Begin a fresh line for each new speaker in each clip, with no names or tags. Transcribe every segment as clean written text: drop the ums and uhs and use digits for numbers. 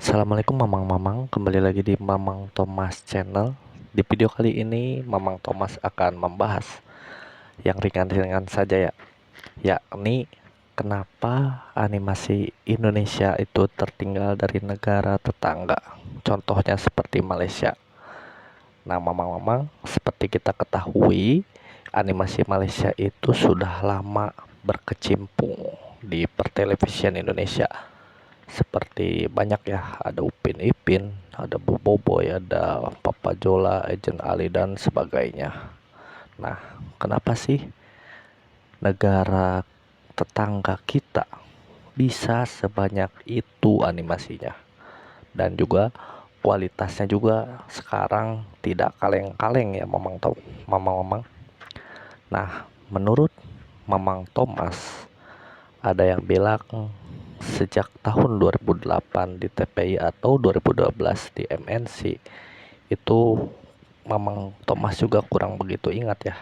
Assalamualaikum Mamang-Mamang, kembali lagi di Mamang Thomas Channel. Di video kali ini Mamang Thomas akan membahas yang ringan-ringan saja ya, yakni kenapa animasi Indonesia itu tertinggal dari negara tetangga, contohnya seperti Malaysia. Nah Mamang-Mamang, seperti kita ketahui, animasi Malaysia itu sudah lama berkecimpung di pertelevisian Indonesia, seperti banyak ya, ada Upin Ipin, ada Boboiboy, ada Papa Jola, Agent Ali dan sebagainya. Nah, kenapa sih negara tetangga kita bisa sebanyak itu animasinya, dan juga kualitasnya juga sekarang tidak kaleng-kaleng ya Mamang. Nah, menurut Mamang Thomas, ada yang bilang sejak tahun 2008 di TPI atau 2012 di MNC, itu Mamang Thomas juga kurang begitu ingat ya.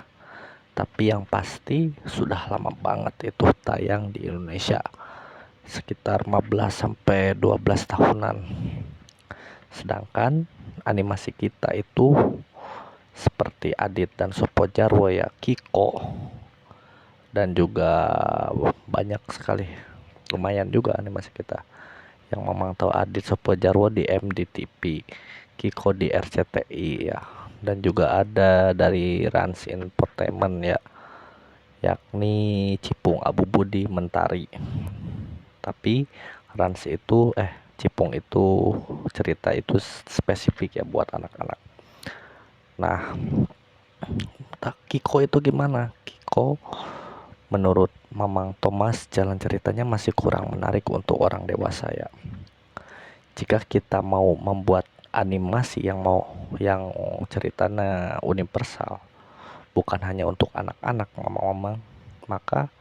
Tapi yang pasti sudah lama banget itu tayang di Indonesia, sekitar 15 sampai 12 tahunan. Sedangkan animasi kita itu seperti Adit dan Sopo Jarwo ya, Kiko, dan juga banyak sekali, lumayan juga animasi kita yang memang tahu. Adit Sopo Jarwo di MDTV, Kiko di RCTI ya, dan juga ada dari Rans Entertainment ya, yakni Cipung Abu Budi Mentari. Tapi Rans itu Cipung itu cerita itu spesifik ya buat anak-anak. Nah, Kiko itu gimana? Kiko menurut Mamang Thomas jalan ceritanya masih kurang menarik untuk orang dewasa ya. Jika kita mau membuat animasi yang ceritanya universal, bukan hanya untuk anak-anak Mamang, maka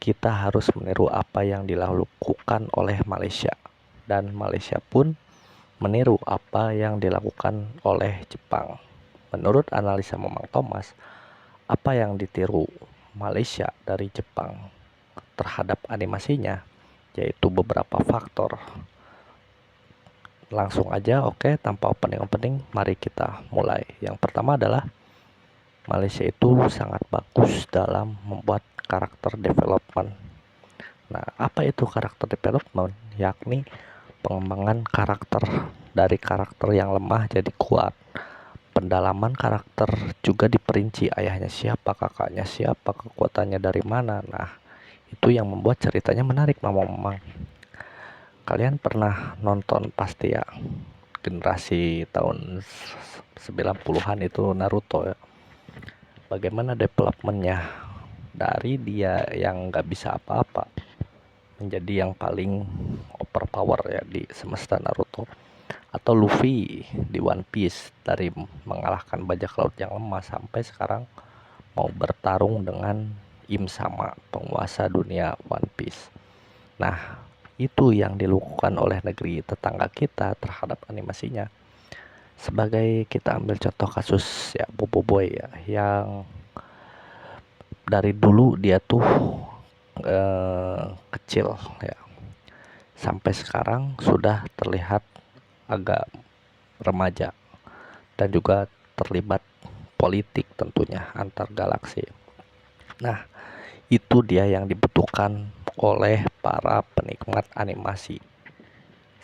kita harus meniru apa yang dilakukan oleh Malaysia, dan Malaysia pun meniru apa yang dilakukan oleh Jepang. Menurut analisa Mamang Thomas, apa yang ditiru Malaysia dari Jepang terhadap animasinya yaitu beberapa faktor. Langsung aja, oke, tanpa opening, mari kita mulai. Yang pertama adalah Malaysia itu sangat bagus dalam membuat karakter development. Nah, apa itu karakter development? Yakni pengembangan karakter, dari karakter yang lemah jadi kuat. Pendalaman karakter juga diperinci, ayahnya siapa, kakaknya siapa, kekuatannya dari mana. Nah, itu yang membuat ceritanya menarik Mamang. Kalian pernah nonton pasti ya, generasi tahun 90-an itu Naruto ya. Bagaimana developmentnya dari dia yang gak bisa apa-apa menjadi yang paling overpower ya di semesta Naruto. Atau Luffy di One Piece, dari mengalahkan bajak laut yang lemah sampai sekarang mau bertarung dengan Im Sama, penguasa dunia One Piece. Nah, itu yang dilakukan oleh negeri tetangga kita terhadap animasinya. Sebagai kita ambil contoh kasus ya Boboiboy ya, yang dari dulu dia tuh kecil ya, sampai sekarang sudah terlihat agak remaja dan juga terlibat politik tentunya antar galaksi. Nah, itu dia yang dibutuhkan oleh para penikmat animasi.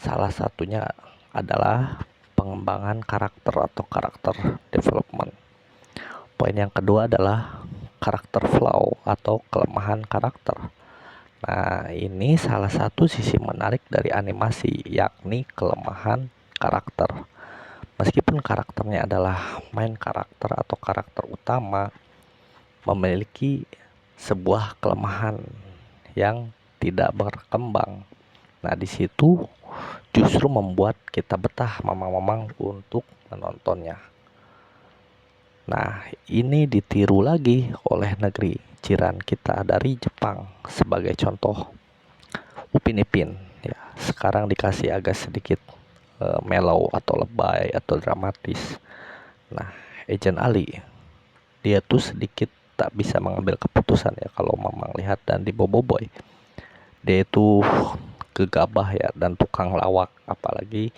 Salah satunya adalah pengembangan karakter atau karakter development. Poin yang kedua adalah karakter flaw atau kelemahan karakter. Nah, ini salah satu sisi menarik dari animasi, yakni kelemahan karakter. Meskipun karakternya adalah main karakter atau karakter utama, memiliki sebuah kelemahan yang tidak berkembang. Nah, di situ justru membuat kita betah mamang-mamang untuk menontonnya. Nah, ini ditiru lagi oleh negeri jiran kita dari Jepang. Sebagai contoh, Upin Ipin ya, sekarang dikasih agak sedikit mellow atau lebay atau dramatis. Nah, Agent Ali, dia tuh sedikit tak bisa mengambil keputusan ya kalau mamang lihat. Dan di Boboiboy, dia itu gegabah ya dan tukang lawak, apalagi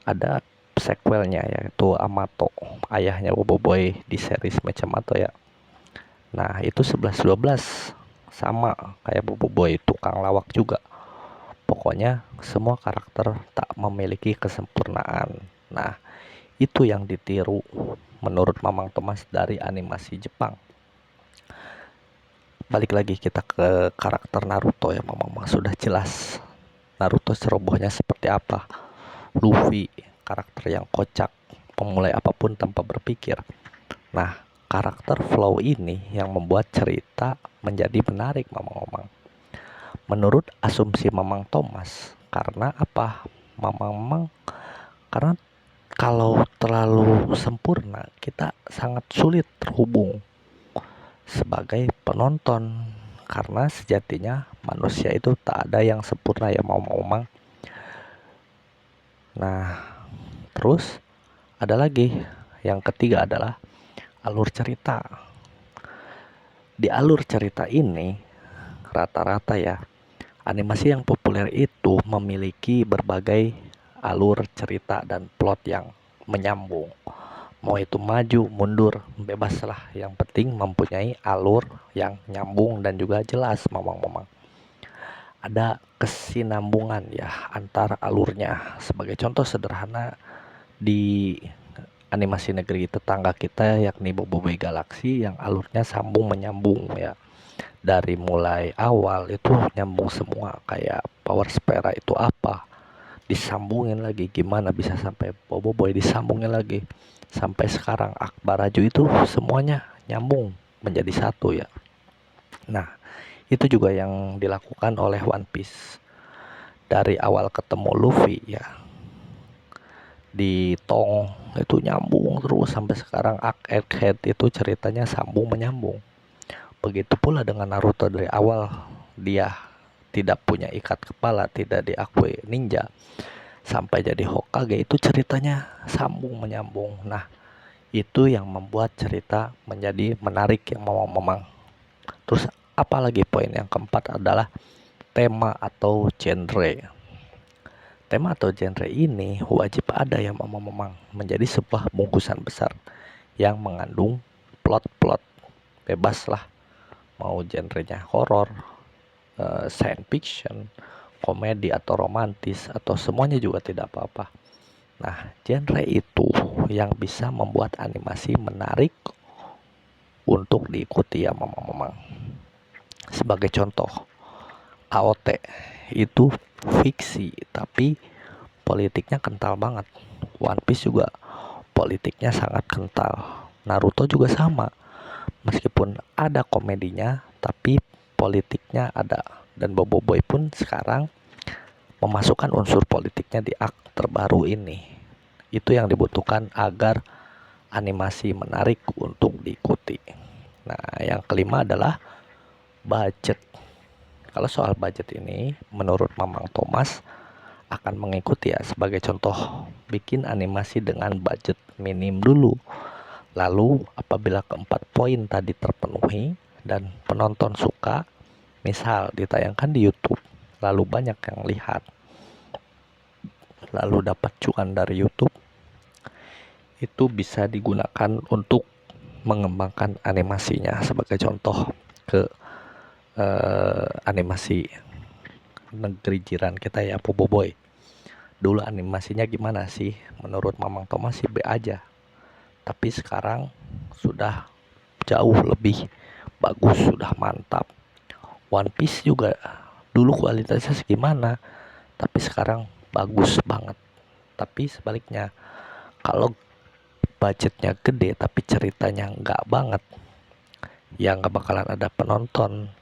ada sequelnya yaitu Amato, ayahnya Boboiboy di series Mechamato ya. Nah itu 11-12 sama kayak Boboiboy, tukang lawak juga. Pokoknya semua karakter tak memiliki kesempurnaan. Nah itu yang ditiru menurut Mamang Thomas dari animasi Jepang. Balik lagi kita ke karakter Naruto ya, Mamang sudah jelas Naruto cerobohnya seperti apa. Luffy, karakter yang kocak, memulai apapun tanpa berpikir. Nah, karakter flow ini yang membuat cerita menjadi menarik, Mamang. Menurut asumsi Mamang Thomas, karena apa? Mamang, karena kalau terlalu sempurna, kita sangat sulit terhubung sebagai penonton. Karena sejatinya manusia itu tak ada yang sempurna ya, Mamang. Nah, terus ada lagi, yang ketiga adalah alur cerita. Di alur cerita ini rata-rata ya, animasi yang populer itu memiliki berbagai alur cerita dan plot yang menyambung. Mau itu maju, mundur, bebas lah. Yang penting mempunyai alur yang nyambung dan juga jelas, Mamang. Ada kesinambungan ya antara alurnya. Sebagai contoh sederhana di animasi negeri tetangga kita yakni Boboiboy Galaxy yang alurnya sambung menyambung ya. Dari mulai awal itu nyambung semua, kayak Power Spera itu apa, disambungin lagi, gimana bisa sampai Boboiboy disambungin lagi sampai sekarang Akbaraju, itu semuanya nyambung menjadi satu ya. Nah, itu juga yang dilakukan oleh One Piece. Dari awal ketemu Luffy ya di Tong itu nyambung terus sampai sekarang Egghead itu ceritanya sambung menyambung. Begitu pula dengan Naruto, dari awal dia tidak punya ikat kepala, tidak diakui ninja, sampai jadi Hokage itu ceritanya sambung menyambung. Nah, itu yang membuat cerita menjadi menarik ya, Mamang. Terus apalagi poin yang keempat adalah tema atau genre. Tema atau genre ini wajib ada ya, Mamang, menjadi sebuah bungkusan besar yang mengandung plot-plot. Bebas lah, mau genrenya horor, science fiction, komedi atau romantis, atau semuanya juga tidak apa-apa. Nah, genre itu yang bisa membuat animasi menarik untuk diikuti ya, Mamang. Sebagai contoh, AOT itu fiksi tapi politiknya kental banget. One Piece juga politiknya sangat kental. Naruto juga sama. Meskipun ada komedinya tapi politiknya ada. Dan Boboiboy pun sekarang memasukkan unsur politiknya di arc terbaru ini. Itu yang dibutuhkan agar animasi menarik untuk diikuti. Nah, yang kelima adalah budget. Kalau soal budget ini, menurut Mamang Thomas akan mengikuti ya, sebagai contoh, bikin animasi dengan budget minim dulu. Lalu apabila keempat poin tadi terpenuhi dan penonton suka, misal ditayangkan di YouTube, lalu banyak yang lihat, lalu dapat cuan dari YouTube, itu bisa digunakan untuk mengembangkan animasinya. Sebagai contoh ke animasi negeri jiran kita ya, Boboiboy. Dulu animasinya gimana sih? Menurut Mamang Thomas sih B aja. Tapi sekarang sudah jauh lebih bagus, sudah mantap. One Piece juga dulu kualitasnya segimana, tapi sekarang bagus banget. Tapi sebaliknya, kalau budgetnya gede tapi ceritanya nggak banget, ya nggak bakalan ada penonton.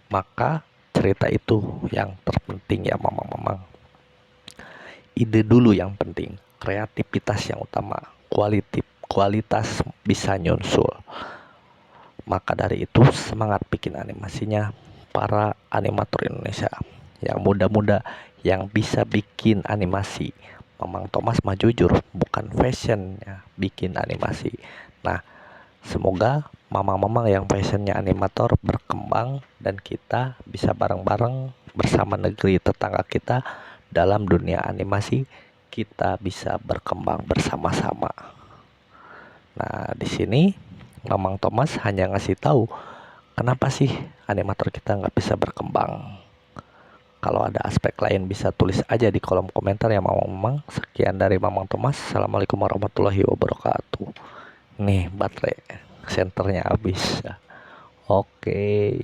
Maka cerita itu yang terpenting ya, Mamang. Ide dulu yang penting, kreativitas yang utama, kualitas bisa nyusul. Maka dari itu semangat bikin animasinya para animator Indonesia yang muda-muda yang bisa bikin animasi. Mamang Thomas mah jujur bukan fashion ya bikin animasi. Nah, semoga mamang-mamang yang passionnya animator berkembang dan kita bisa bareng-bareng bersama negeri tetangga kita dalam dunia animasi, kita bisa berkembang bersama-sama. Nah, di sini Mamang Thomas hanya ngasih tahu kenapa sih animator kita nggak bisa berkembang. Kalau ada aspek lain bisa tulis aja di kolom komentar ya Mamang. Sekian dari Mamang Thomas. Assalamualaikum warahmatullahi wabarakatuh. Nih baterai senternya habis. Oke.